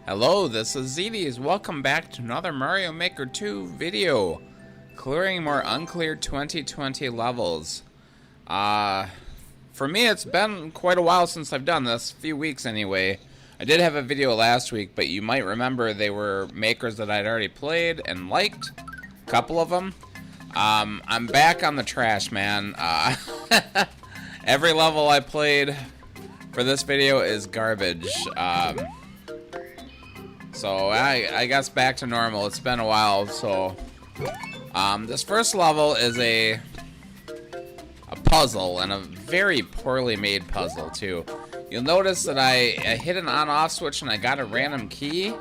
Hello, this is Zedis. Welcome back to another Mario Maker 2 video. Clearing more Uncleared 2020 levels. For me, it's been quite a while since I've done this. A few weeks anyway. I did have a video last week, but you might remember they were makers that I'd already played and liked. A couple of them. I'm back on the trash, man. Every level I played for this video is garbage. So I guess back to normal. It's been a while. So this first level is a puzzle, and a very poorly made puzzle too. You'll notice that I hit an on-off switch and I got a random key.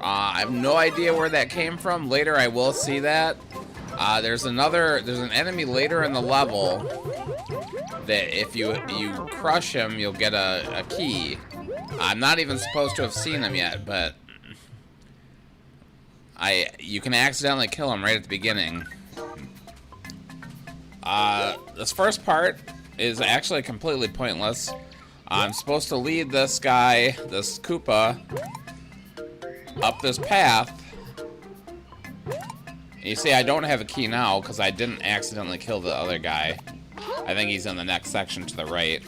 I have no idea where that came from. Later I will see that. There's an enemy later in the level that if you crush him, you'll get a key. I'm not even supposed to have seen him yet, but you can accidentally kill him right at the beginning. This first part is actually completely pointless. I'm supposed to lead this guy, this Koopa, up this path. You see, I don't have a key now because I didn't accidentally kill the other guy. I think he's in the next section to the right.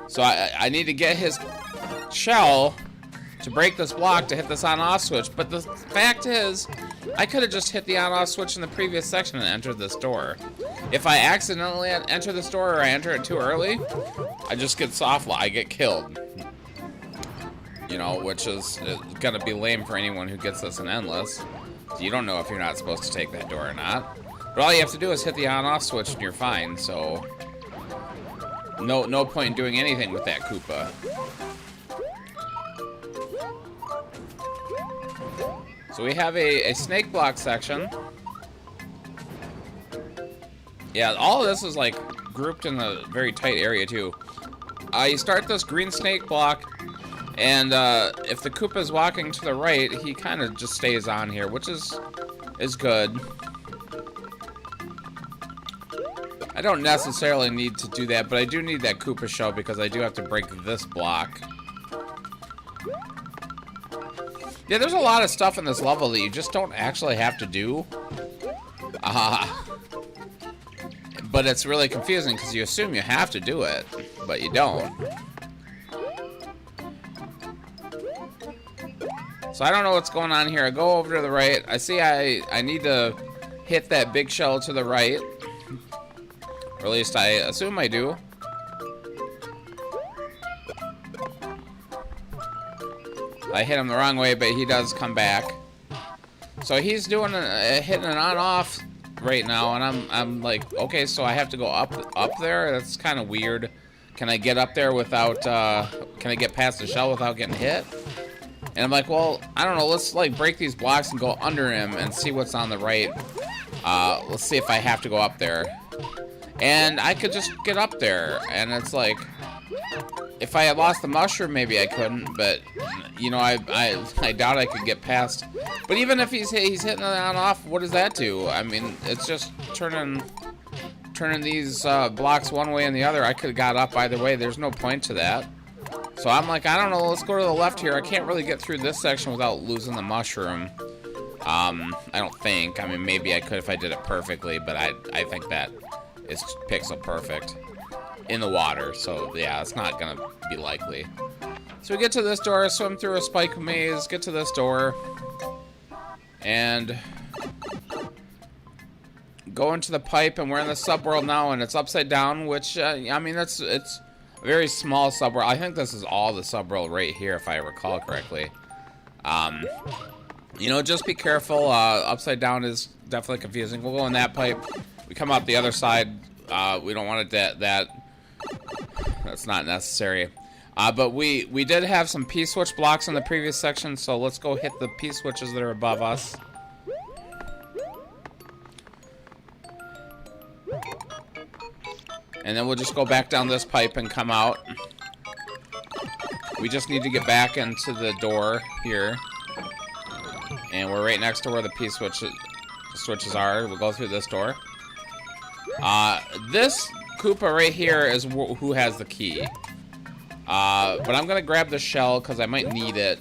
So I need to get his shell to break this block to hit this on-off switch. But the fact is, I could have just hit the on-off switch in the previous section and entered this door. If I accidentally enter this door or I enter it too early, I just get I get killed. You know, which is gonna be lame for anyone who gets this in Endless. You don't know if you're not supposed to take that door or not. But all you have to do is hit the on-off switch and you're fine, so no point in doing anything with that Koopa. So we have a snake block section. Yeah, all of this is like grouped in a very tight area too. You start this green snake block, and if the Koopa is walking to the right, he kind of just stays on here, which is good. I don't necessarily need to do that, but I do need that Koopa shell because I do have to break this block. Yeah, there's a lot of stuff in this level that you just don't actually have to do. But it's really confusing because you assume you have to do it, but you don't. So I don't know what's going on here. I go over to the right. I see I need to hit that big shell to the right. Or at least I assume I do. I hit him the wrong way, but he does come back. So he's doing hitting an on-off right now, and I'm like, okay, so I have to go up there? That's kind of weird. Can I get up there without, can I get past the shell without getting hit? And I'm like, well, I don't know, let's like break these blocks and go under him and see what's on the right. Let's see if I have to go up there. And I could just get up there, and it's like, if I had lost the mushroom, maybe I couldn't, but, you know, I doubt I could get past. But even if he's hitting it on off, what does that do? I mean, it's just turning these blocks one way and the other. I could have got up either way. There's no point to that. So I'm like, I don't know, let's go to the left here. I can't really get through this section without losing the mushroom. I don't think. I mean, maybe I could if I did it perfectly, but I think that it's pixel perfect in the water, so yeah, it's not gonna be likely. So we get to this door, swim through a spike maze, get to this door, and go into the pipe, and we're in the subworld now, and it's upside down, which, I mean, it's a very small subworld. I think this is all the subworld right here, if I recall correctly. You know, just be careful. Upside down is definitely confusing. We'll go in that pipe. We come out the other side. We don't want it that's not necessary. But we did have some P-switch blocks in the previous section, so let's go hit the P-switches that are above us. And then we'll just go back down this pipe and come out. We just need to get back into the door here. And we're right next to where the P-switches are. We'll go through this door. This Koopa right here is who has the key. But I'm gonna grab the shell because I might need it.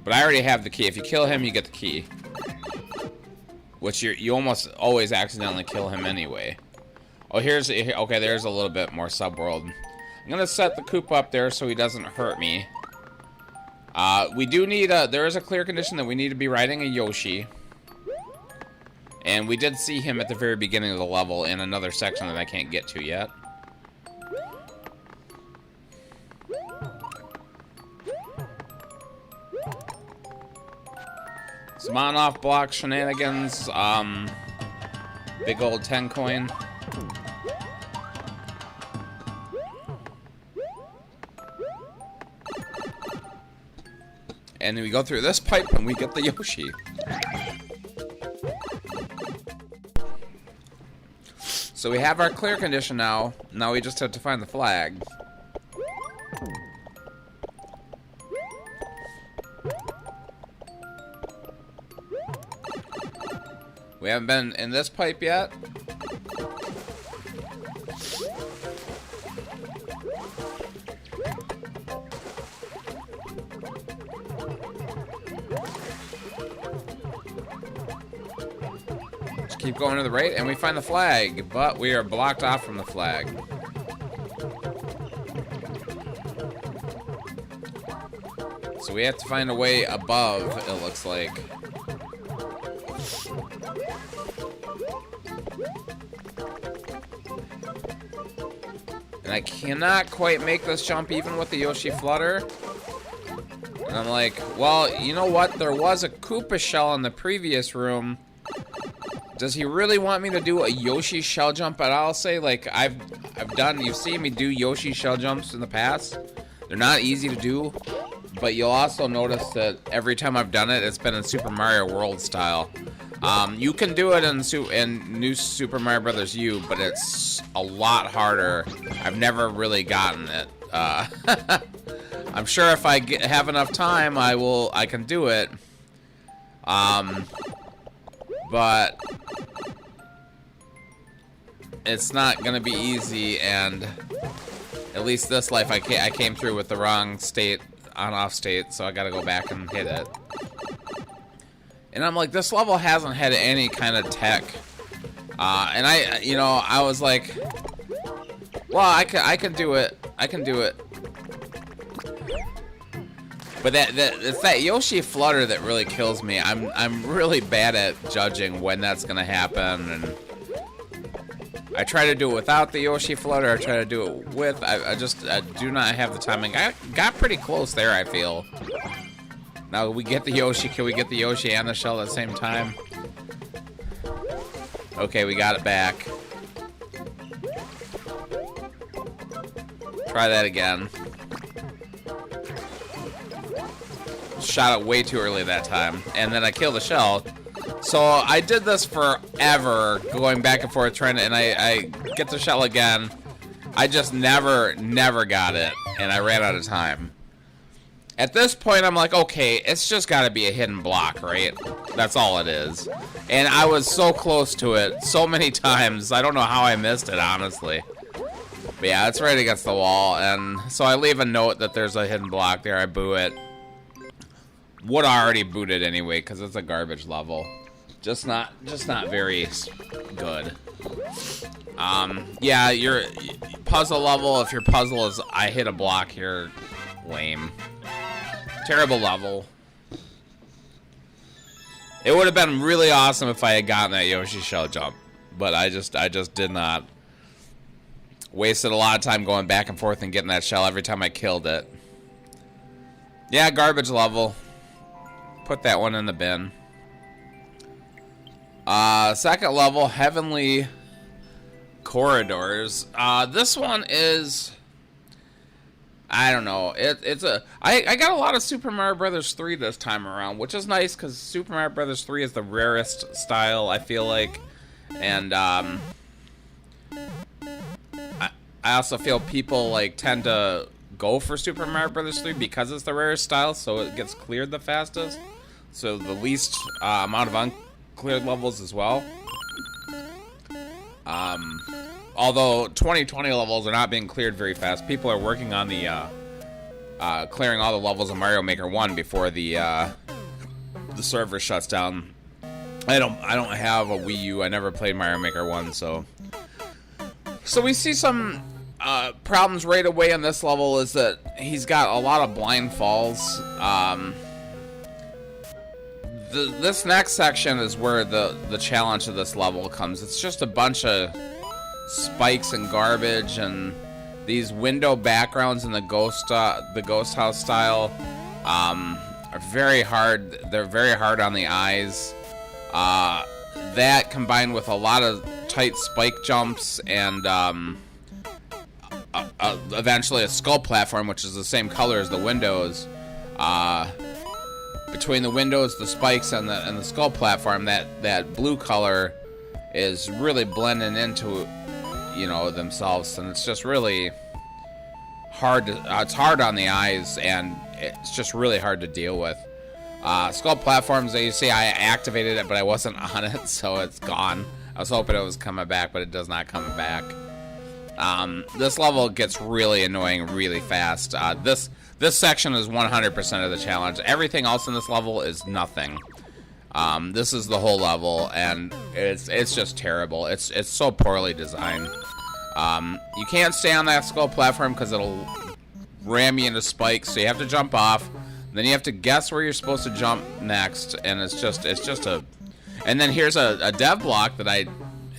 But I already have the key. If you kill him, you get the key. Which you almost always accidentally kill him anyway. Oh, okay, there's a little bit more subworld. I'm gonna set the Koopa up there so he doesn't hurt me. We do need there is a clear condition that we need to be riding a Yoshi. And we did see him at the very beginning of the level in another section that I can't get to yet. Some on-off block shenanigans. Big old 10 coin. And then we go through this pipe and we get the Yoshi. So we have our clear condition now. Now we just have to find the flag. We haven't been in this pipe yet. Just keep going to the right and we find the flag, but we are blocked off from the flag. So we have to find a way above, it looks like. And I cannot quite make this jump even with the Yoshi Flutter. And I'm like, well, you know what? There was a Koopa shell in the previous room. Does he really want me to do a Yoshi shell jump? But I'll say, like, I've done, you've seen me do Yoshi shell jumps in the past. They're not easy to do. But you'll also notice that every time I've done it, it's been in Super Mario World style. You can do it in New Super Mario Bros. U, but it's a lot harder. I've never really gotten it. I'm sure if I have enough time, I can do it. But it's not gonna be easy, and at least this life I came through with the wrong state, on-off state, so I gotta go back and hit it. And I'm like, this level hasn't had any kind of tech. And I was like, well, I can do it. I can do it. But it's that Yoshi Flutter that really kills me. I'm really bad at judging when that's gonna happen, and I try to do it without the Yoshi Flutter. I try to do it with. I do not have the timing. I got pretty close there, I feel. Now we get the Yoshi. Can we get the Yoshi and the shell at the same time? Okay, we got it back. Try that again. Shot it way too early that time. And then I killed the shell. So I did this forever, going back and forth trying to, and I get the shell again. I just never got it, and I ran out of time. At this point, I'm like, okay, it's just got to be a hidden block, right? That's all it is. And I was so close to it so many times. I don't know how I missed it, honestly. But yeah, it's right against the wall, and so I leave a note that there's a hidden block there. I boo it. Would already boot it anyway, because it's a garbage level. Just not very good. Yeah, your puzzle level, if your puzzle is I hit a block here, lame. Terrible level. It would have been really awesome if I had gotten that Yoshi shell jump, but I just did not. Wasted a lot of time going back and forth and getting that shell every time I killed it. Yeah, garbage level. Put that one in the bin. Second level, Heavenly Corridors. This one is, I don't know. I got a lot of Super Mario Bros. 3 this time around, which is nice because Super Mario Bros. 3 is the rarest style, I feel like. And I also feel people like tend to go for Super Mario Bros. 3 because it's the rarest style, so it gets cleared the fastest. So the least amount of uncleared levels as well. although 2020 levels are not being cleared very fast, people are working on the clearing all the levels of Mario Maker 1 before the server shuts down. I don't have a Wii U. I never played Mario Maker 1, so we see some problems right away on this level. Is that he's got a lot of blind falls. This next section is where the challenge of this level comes. It's just a bunch of spikes and garbage, and these window backgrounds in the ghost house style are very hard. They're very hard on the eyes. That combined with a lot of tight spike jumps and eventually a skull platform, which is the same color as the windows. Between the windows, the spikes, and the skull platform, that blue color is really blending into, you know, themselves, and it's just really hard. It's hard on the eyes, and it's just really hard to deal with. Skull platforms, as you see, I activated it, but I wasn't on it, so it's gone. I was hoping it was coming back, but it does not come back. This level gets really annoying really fast. This section is 100% of the challenge. Everything else in this level is nothing. This is the whole level, and it's just terrible. It's so poorly designed. You can't stay on that skull platform because it'll ram you into spikes, so you have to jump off. Then you have to guess where you're supposed to jump next, and it's just a. And then here's a dev block that I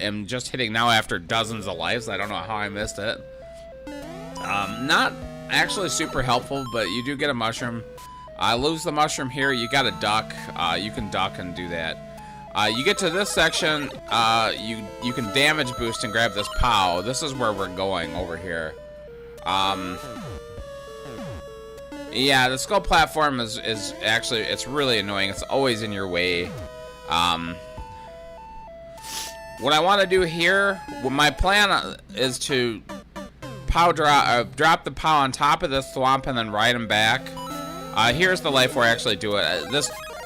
am just hitting now after dozens of lives. I don't know how I missed it. Not actually super helpful, but you do get a mushroom. Lose the mushroom here. You got a duck. You can duck and do that. You get to this section. You can damage boost and grab this POW. This is where we're going over here. Yeah, the skull platform is actually, it's really annoying. It's always in your way. What I want to do here, my plan is to drop the POW on top of this thwomp and then ride him back. Here's the life where I actually do it.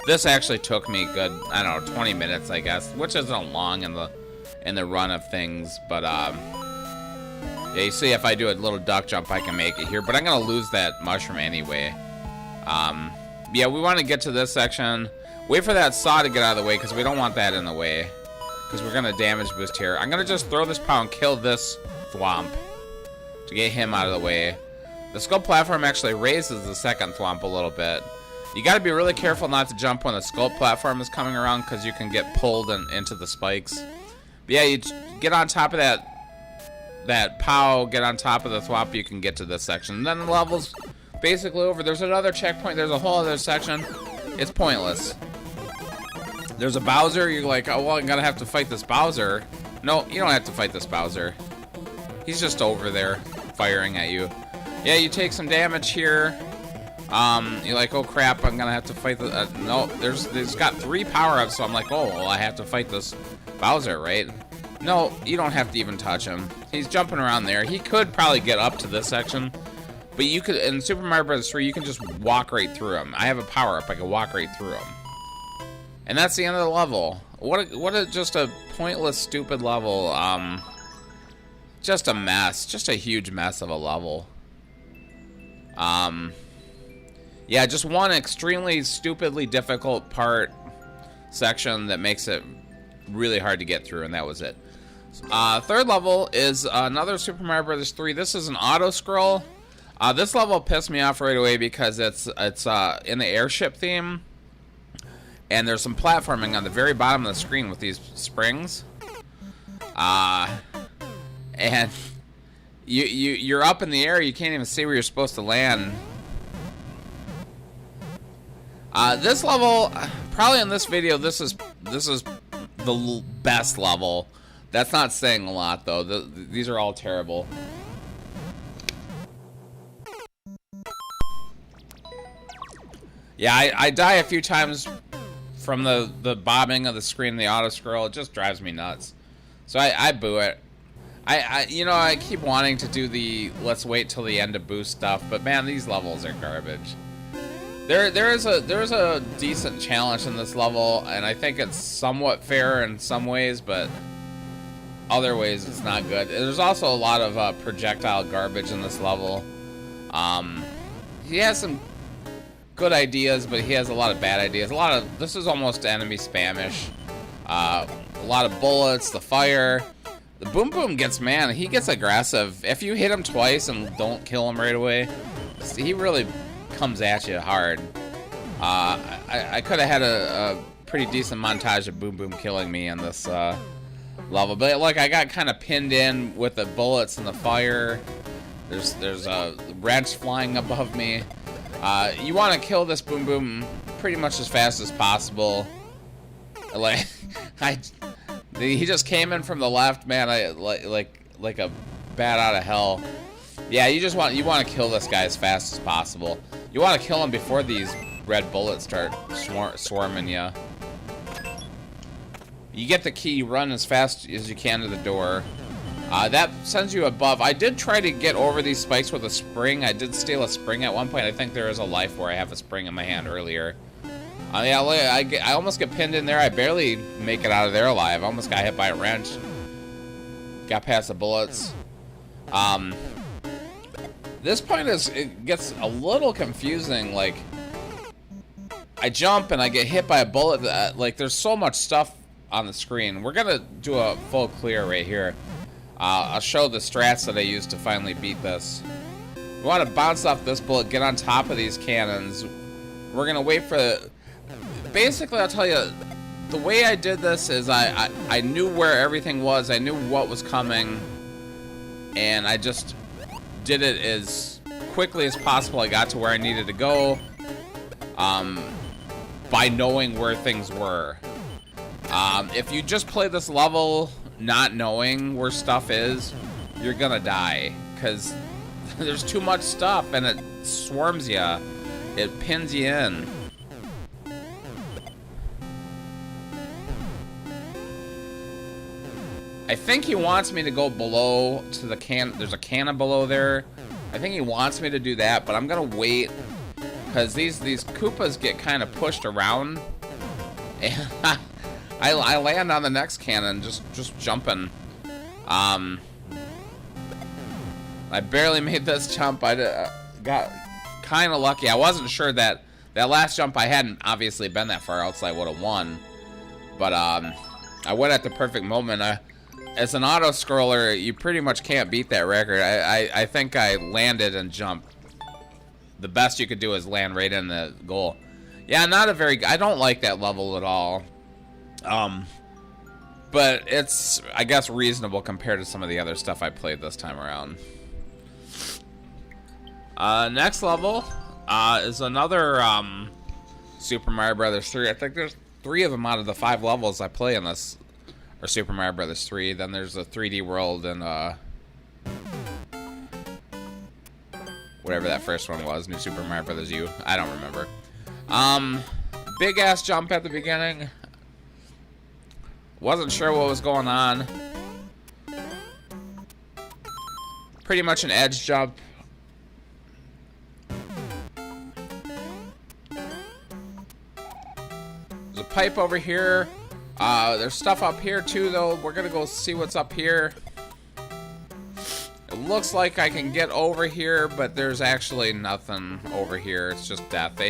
This actually took me good, I don't know, 20 minutes, I guess, which isn't long in the run of things, but yeah, you see, if I do a little duck jump, I can make it here, but I'm gonna lose that mushroom anyway. Yeah, we want to get to this section. Wait for that saw to get out of the way, because we don't want that in the way, because we're gonna damage boost here. I'm gonna just throw this POW and kill this thwomp to get him out of the way. The skull platform actually raises the second thwomp a little bit. You got to be really careful not to jump when the skull platform is coming around, because you can get pulled into the spikes. But yeah, you get on top of that POW, get on top of the thwomp, you can get to this section. And then the level's basically over. There's another checkpoint. There's a whole other section. It's pointless. There's a Bowser. You're like, oh, well, I'm going to have to fight this Bowser. No, you don't have to fight this Bowser. He's just over there firing at you. Yeah, you take some damage here. You're like, oh crap, I'm gonna have to fight the. No, there's got 3 power-ups, so I'm like, oh, well, I have to fight this Bowser, right? No, you don't have to even touch him. He's jumping around there. He could probably get up to this section, but you could, in Super Mario Bros. 3, you can just walk right through him. I have a power-up, I can walk right through him. And that's the end of the level. What a just a pointless, stupid level. Just a mess. Just a huge mess of a level. Yeah, just one extremely stupidly difficult section that makes it really hard to get through, and that was it. Third level is another Super Mario Bros. 3. This is an auto-scroll. This level pissed me off right away because it's in the airship theme, and there's some platforming on the very bottom of the screen with these springs. And you're up in the air, you can't even see where you're supposed to land. This level, probably in this video, this is the best level. That's not saying a lot, though. These are all terrible. Yeah, I die a few times from the bobbing of the screen, the auto scroll. It just drives me nuts. So I boo it. You know, I keep wanting to do the let's wait till the end to boost stuff, but man, these levels are garbage. There is a decent challenge in this level, and I think it's somewhat fair in some ways, but other ways it's not good. There's also a lot of projectile garbage in this level. He has some good ideas, but he has a lot of bad ideas. This is almost enemy spamish. A lot of bullets, the fire. The Boom Boom gets, man, he gets aggressive. If you hit him twice and don't kill him right away, he really comes at you hard. I could have had a pretty decent montage of Boom Boom killing me in this level, but like I got kind of pinned in with the bullets and the fire. There's a wrench flying above me. You want to kill this Boom Boom pretty much as fast as possible. Like he just came in from the left, man. Like a bat out of hell. Yeah, you want to kill this guy as fast as possible. You want to kill him before these red bullets start swarming you. You get the key, you run as fast as you can to the door. That sends you above. I did try to get over these spikes with a spring. I did steal a spring at one point. I think there is a life where I have a spring in my hand earlier. Yeah, I almost get pinned in there. I barely make it out of there alive. I almost got hit by a wrench. Got past the bullets. This point it gets a little confusing. Like, I jump and I get hit by a bullet. Like, there's so much stuff on the screen. We're gonna do a full clear right here. I'll show the strats that I used to finally beat this. We want to bounce off this bullet, get on top of these cannons. We're gonna wait for. Basically, I'll tell you, the way I did this is I knew where everything was. I knew what was coming, and I just did it as quickly as possible. I got to where I needed to go, by knowing where things were. If you just play this level not knowing where stuff is, you're gonna die, because there's too much stuff and it swarms you. It pins you in. I think he wants me to go below to the can. There's a cannon below there. I think he wants me to do that, but I'm gonna wait, because these Koopas get kind of pushed around, and I land on the next cannon just jumping. I barely made this jump. I got kind of lucky. I wasn't sure that last jump I hadn't obviously been that far, else I would have won. But I went at the perfect moment. As an auto scroller, you pretty much can't beat that record. I think I landed and jumped. The best you could do is land right in the goal. Yeah, I don't like that level at all. But it's, I guess, reasonable compared to some of the other stuff I played this time around. Next level is another Super Mario Brothers 3. I think there's 3 of them out of the 5 levels I play in this. Or Super Mario Brothers 3. Then there's a 3D World and whatever that first one was, New Super Mario Brothers U. I don't remember. Big ass jump at the beginning. Wasn't sure what was going on. Pretty much an edge jump. There's a pipe over here. There's stuff up here too, though. We're gonna go see what's up here. It looks like I can get over here, but there's actually nothing over here. It's just death.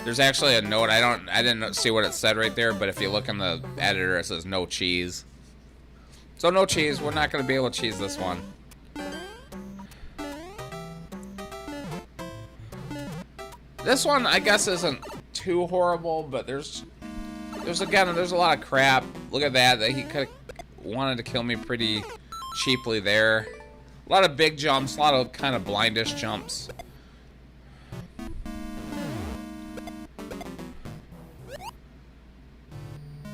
There's actually a note. I didn't see what it said right there, but if you look in the editor, it says no cheese. So no cheese. We're not gonna be able to cheese this one. This one, I guess, isn't too horrible, but there's a lot of crap. Look at that. He could have wanted to kill me pretty cheaply there. A lot of big jumps, a lot of kind of blindish jumps.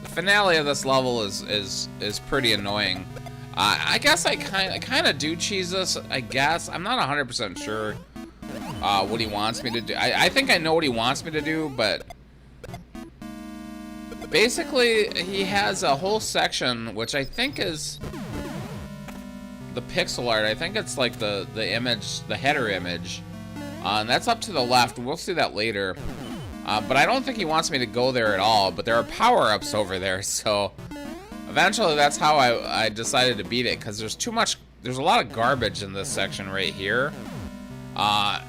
The finale of this level is pretty annoying. I guess I kind of do cheese this. I guess I'm not 100% sure what he wants me to do. I think I know what he wants me to do, but basically he has a whole section which I think is the pixel art. I think it's like the image, the header image, and that's up to the left. We'll see that later. But I don't think he wants me to go there at all. But there are power-ups over there, so Eventually, that's how I decided to beat it, because there's too much. There's a lot of garbage in this section right here, and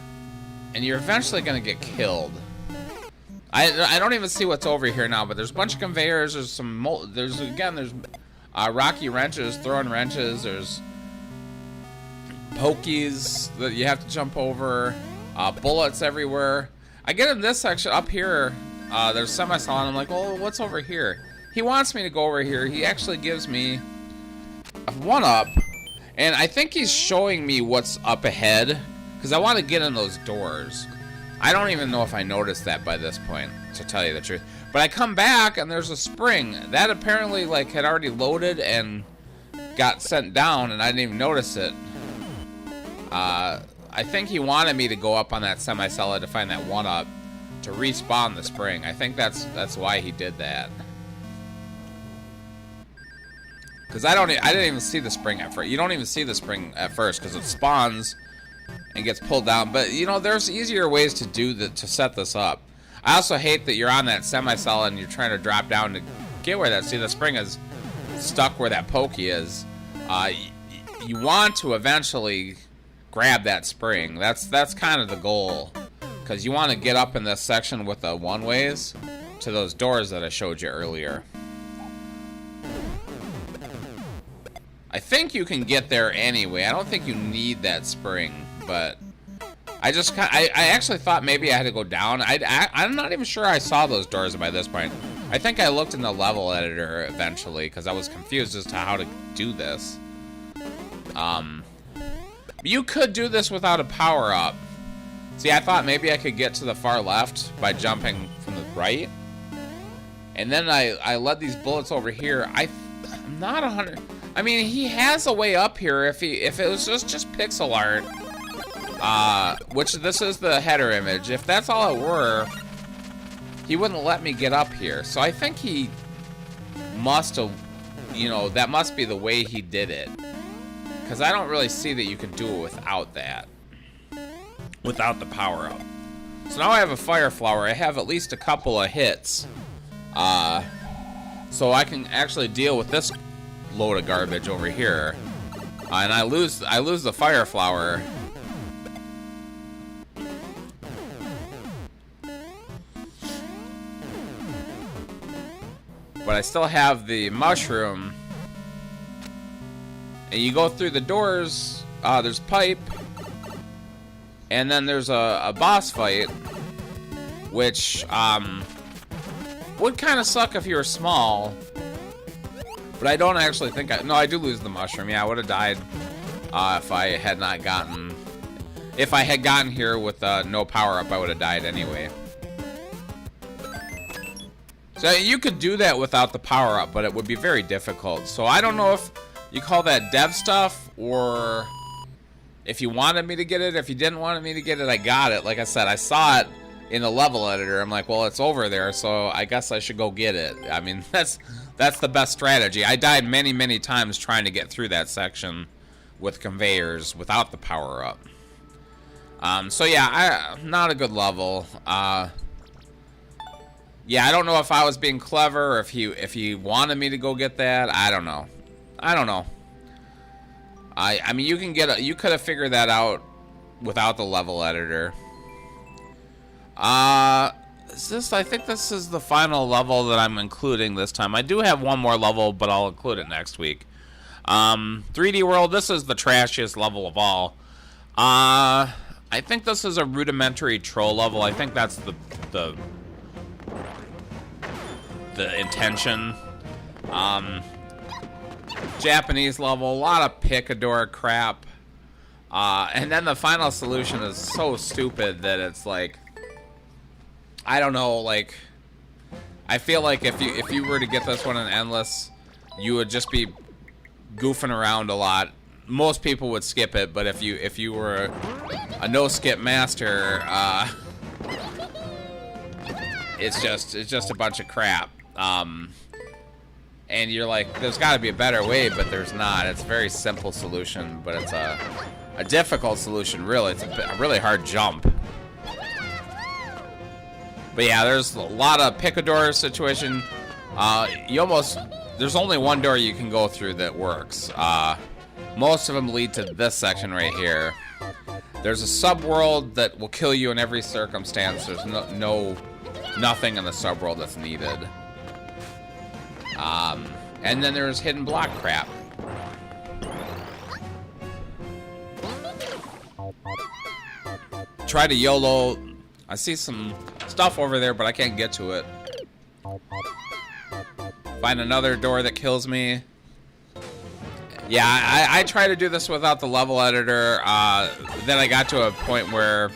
you're eventually gonna get killed. I don't even see what's over here now, but there's a bunch of conveyors. There's some there's rocky wrenches, throwing wrenches. There's pokies that you have to jump over. Bullets everywhere. I get in this section up here. There's semi-solid. I'm like, well, what's over here? He wants me to go over here. He actually gives me a 1-up, and I think he's showing me what's up ahead because I want to get in those doors. I don't even know if I noticed that by this point, to tell you the truth. But I come back and there's a spring that apparently like had already loaded and got sent down, and I didn't even notice it. I think he wanted me to go up on that semi-solid to find that 1-up to respawn the spring. I think that's why he did that. Because I didn't even see the spring at first. You don't even see the spring at first because it spawns and gets pulled down. But you know, there's easier ways to to set this up. I also hate that you're on that semi-solid and you're trying to drop down to get where that. See, the spring is stuck where that pokey is. You want to eventually grab that spring. That's kind of the goal, because you want to get up in this section with the one-ways to those doors that I showed you earlier. I think you can get there anyway. I don't think you need that spring, but I actually thought maybe I had to go down. I'm not even sure I saw those doors by this point. I think I looked in the level editor eventually because I was confused as to how to do this. You could do this without a power-up. See, I thought maybe I could get to the far left by jumping from the right. And then I led these bullets over here. I'm not 100... I mean, he has a way up here if it was just pixel art. Which this is the header image. If that's all it were, he wouldn't let me get up here. So I think he must have, you know, that must be the way he did it. Because I don't really see that you can do it without that. Without the power-up. So now I have a fire flower. I have at least a couple of hits. So I can actually deal with this load of garbage over here. And I lose the fire flower. But I still have the mushroom. And you go through the doors. There's pipe. And then there's a boss fight, which would kind of suck if you were small. But I don't actually think no, I do lose the mushroom. Yeah, I would have died if I had not gotten... If I had gotten here with no power-up, I would have died anyway. So you could do that without the power-up, but it would be very difficult. So I don't know if you call that dev stuff, or if you wanted me to get it. If you didn't want me to get it, I got it. Like I said, I saw it in the level editor. I'm like, well, it's over there, so I guess I should go get it. I mean, that's the best strategy. I died many, many times trying to get through that section with conveyors without the power-up. So yeah, not a good level. Yeah, I don't know if I was being clever or if he wanted me to go get that. I don't know. I mean, you could have figured that out without the level editor. I think this is the final level that I'm including this time. I do have one more level, but I'll include it next week. 3D World, this is the trashiest level of all. I think this is a rudimentary troll level. I think that's the intention. Japanese level, a lot of picador crap. And then the final solution is so stupid that it's like, I don't know, like, I feel like if you were to get this one in Endless, you would just be goofing around a lot. Most people would skip it, but if you were a no-skip master, it's just a bunch of crap. And you're like, there's got to be a better way, but there's not. It's a very simple solution, but it's a difficult solution, really. It's a really hard jump. But yeah, there's a lot of picador situation. You almost there's only one door you can go through that works. Most of them lead to this section right here. There's a subworld that will kill you in every circumstance. There's nothing in the subworld that's needed. And then there's hidden block crap. Try to YOLO. I see some stuff over there, but I can't get to it. Find another door that kills me. Yeah, I try to do this without the level editor. Then I got to a point where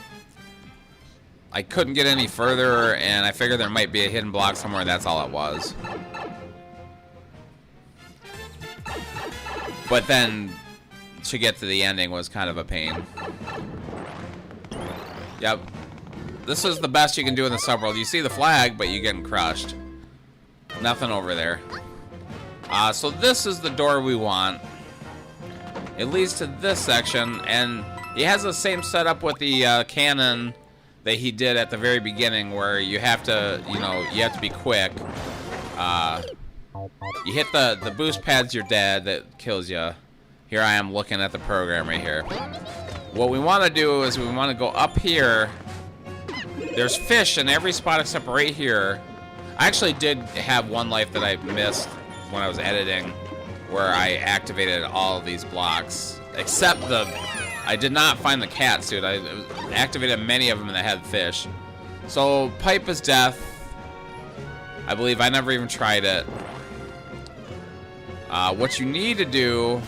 I couldn't get any further, and I figured there might be a hidden block somewhere, and that's all it was. But then to get to the ending was kind of a pain. Yep. This is the best you can do in the subworld. You see the flag, but you're getting crushed. Nothing over there. So this is the door we want. It leads to this section, and he has the same setup with the cannon that he did at the very beginning, where you have to, you have to be quick. You hit the boost pads, you're dead. That kills you. Here I am looking at the program right here. What we want to do is we want to go up here. There's fish in every spot except right here. I actually did have one life that I missed when I was editing, where I activated all of these blocks, except I did not find the cat suit. I activated many of them that had fish. So pipe is death. I believe I never even tried it. What you need to do,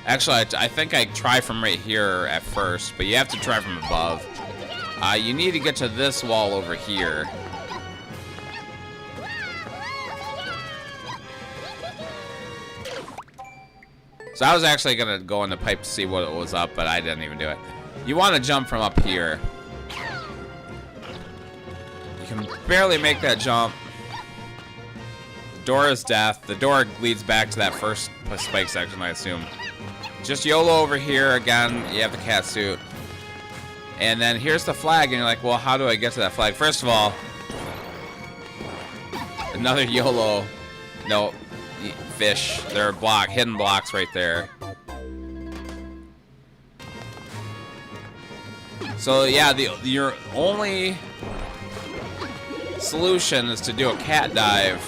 actually I think I try from right here at first, but you have to try from above. You need to get to this wall over here. So I was actually going to go in the pipe to see what it was up, but I didn't even do it. You want to jump from up here. You can barely make that jump. The door is death. The door leads back to that first spike section, I assume. Just YOLO over here. Again, you have the cat suit. And then here's the flag, and you're like, well, how do I get to that flag? First of all, another YOLO. No. Fish. There are hidden blocks right there. So yeah, your only solution is to do a cat dive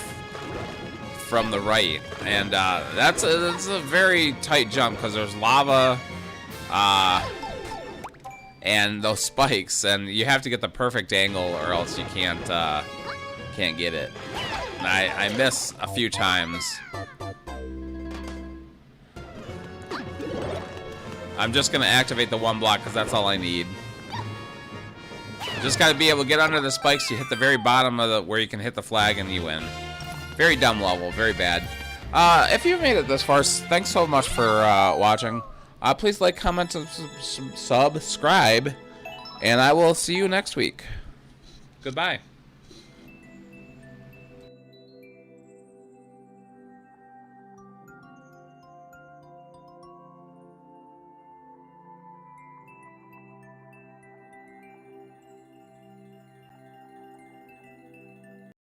from the right, and that's a very tight jump because there's lava and those spikes, and you have to get the perfect angle or else you can't get it. And I miss a few times. I'm just going to activate the one block because that's all I need. You just got to be able to get under the spikes. You hit the very bottom of where you can hit the flag and you win. Very dumb level. Very bad. If you've made it this far, thanks so much for watching. Please like, comment, and subscribe. And I will see you next week. Goodbye.